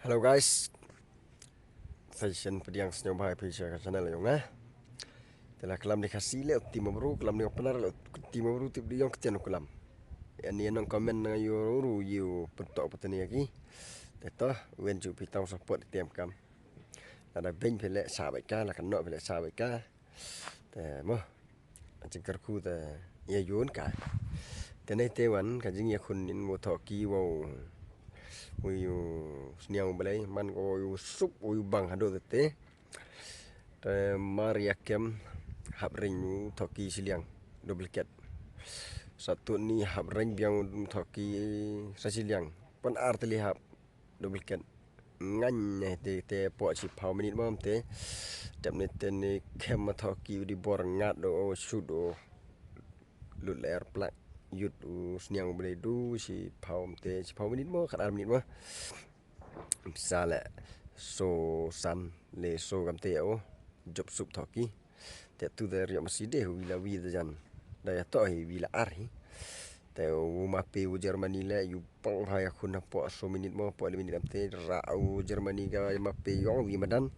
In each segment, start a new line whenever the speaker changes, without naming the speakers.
Hello guys, saya Shen pediang senyum bahaya pijak channel yang telah kelam dikasih le tim baru kelam ni opener le tim baru tip dia yang ketian kelam. Ini yang komen na yo ru yo pentok petani lagi. Tetah wen ju pitau support tiam kam. Ada ben pele sahabat ka la kanok pele sahabat ka. Mo Kyrkhu ya yun ka. Tenai tewan kajing ya kun in mo Thohki wow. Uyu Sniang Blai man uyu sup uyu bang Haduh tete. Maria kem hab ring Thohki siliang duplicate. Satu ni hab ring biang Thohki siliang. Pon arteli hab duplicate. Ngan te po chi pau minit mom te. Dap ni ten kem Thohki di bor ngat do shoot do lut ler plak yut Sniang Blai du si pau te si pau minit mo kat minit mo. Misalnya so san le so kam te o job sup Thohki te tu dari masih deh wila wila jan daya to hi wila arhi te mape u Germany le yu pang haya kun po so minit mo po minit am te ra u Germany ga mape yo wi madan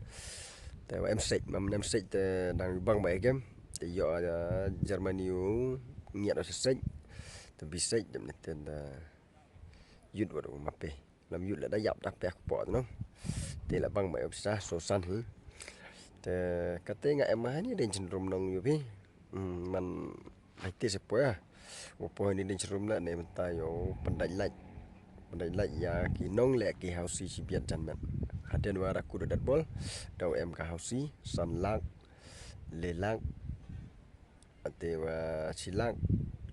te em sek mam nem sek te dang bang ba game te yo Germany u ngiat o sek te bisek dem ten yut wa mape làm yut là đã dập đặc biệt bỏ nó thì là băng mày sa so san hử thì cái tên ngài em ấy đến chân rùm nông như mình phải tiết sẽ bữa một bữa đi đến chân rùm lại này mình tay yo pendai lạnh ya ki nong lẹ ki hausi si biat jan men haden wara kudu dat bol dau em ka hausi san lak le lak ate wa silak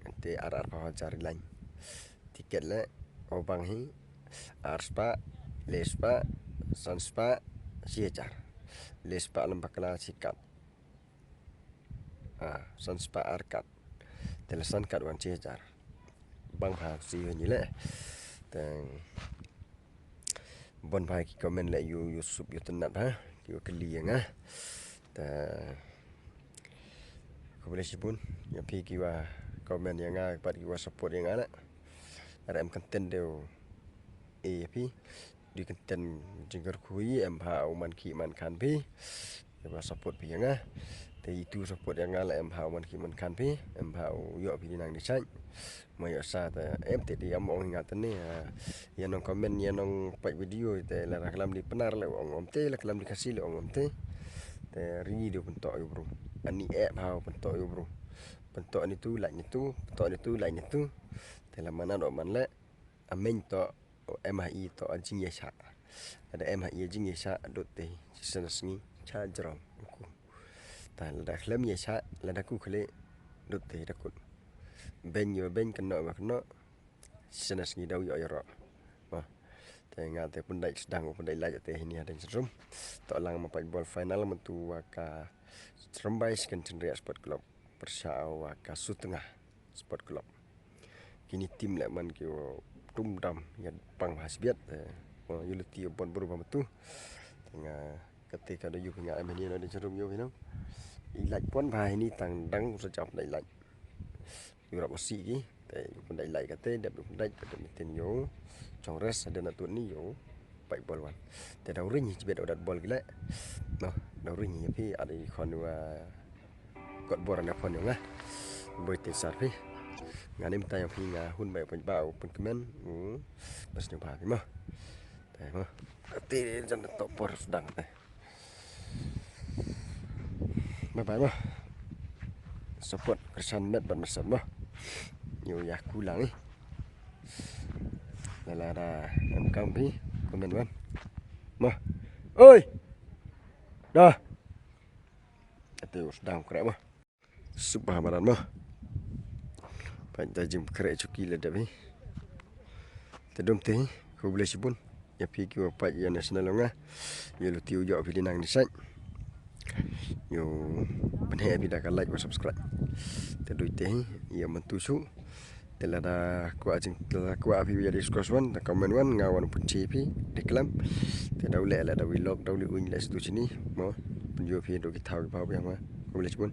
ate arar pa cari lain tiket le obang hi Arspa, lespa, sanspa, siecar. Lespa lembakala sikat. Sanspa arkat. Telesan kat wan siecar. Bang ha si ni le. Tang bon bai ki komen le yu sup yu tenat ha. Yu keli yang Ta Khublei sipun ya pi ki wa komen yang pat ki wa support yang ala. Ada em content deu pi di konten Kyrkhu em hau man ki man kan pi em support pi yang te itu support yang ala em hau man ki man kan pi em hau yo pi nang di sai mai sa ta em te di am ong ingat ni ya nong komen ya nong pak video te la kalam di penar le ong te la kalam di kasih le ong te ri do pentok yo bro ani em hau pentok yo bro pentok ni tu lai ni tu pentok ni tu lai ni tu te la mana do man le amen to MHI to anjing yesa ada MHI anjing yesa dot te sisa sengi cha jrom ku ta la khlem yesa la da ku khle dot te da ku ben yo ben kena ba kena sisa sengi dau yo ro ma te nga te pendai sedang pendai la te ini ada serum to lang mapai bol final mentu ka serembai sekan cendria sport club persau ka su tengah sport club kini tim le man ki tum dam ya pang hasbiat yuliti bon berubah betul tengah ketika ada yuk ngak ameni ada cerum yo no ilaj pon bahai ni tang dang sejap dai laj yurap masi ki te pun dai laj kate dap pun dai pada metin yo congres ada nak tu ni yo pai bol wan te dau ring jibet odat bol gila no dau ring ya pi ada kon wa kot boran apa ni ngah boy te sarfi ngani minta yang pinga hun bai pen bau pen kemen bas ni ba mah teh mah ati jan tok por sedang teh bye mah support kersan met ban mesem mah yo ya kulang ni la em kampi komen wan mah oi dah ati sedang krek mah subah baran mah Pantai jim kerek cuki le dah ni. Tedom teh Khublei sipun. Ya pi ki wapat ya nasional ngah. Ya lu tiu jo pi dinang ni sai. Yo penhe pi dah like wa subscribe. Tedoi teh ya mentu su. Telada ku ajing telada ku api ya discuss wan, komen wan ngawan pun pi deklam. Tedau le la da vlog dau li uin la situ sini. Mo penjo pi do ki thau ki pau ya ma. Khublei sipun.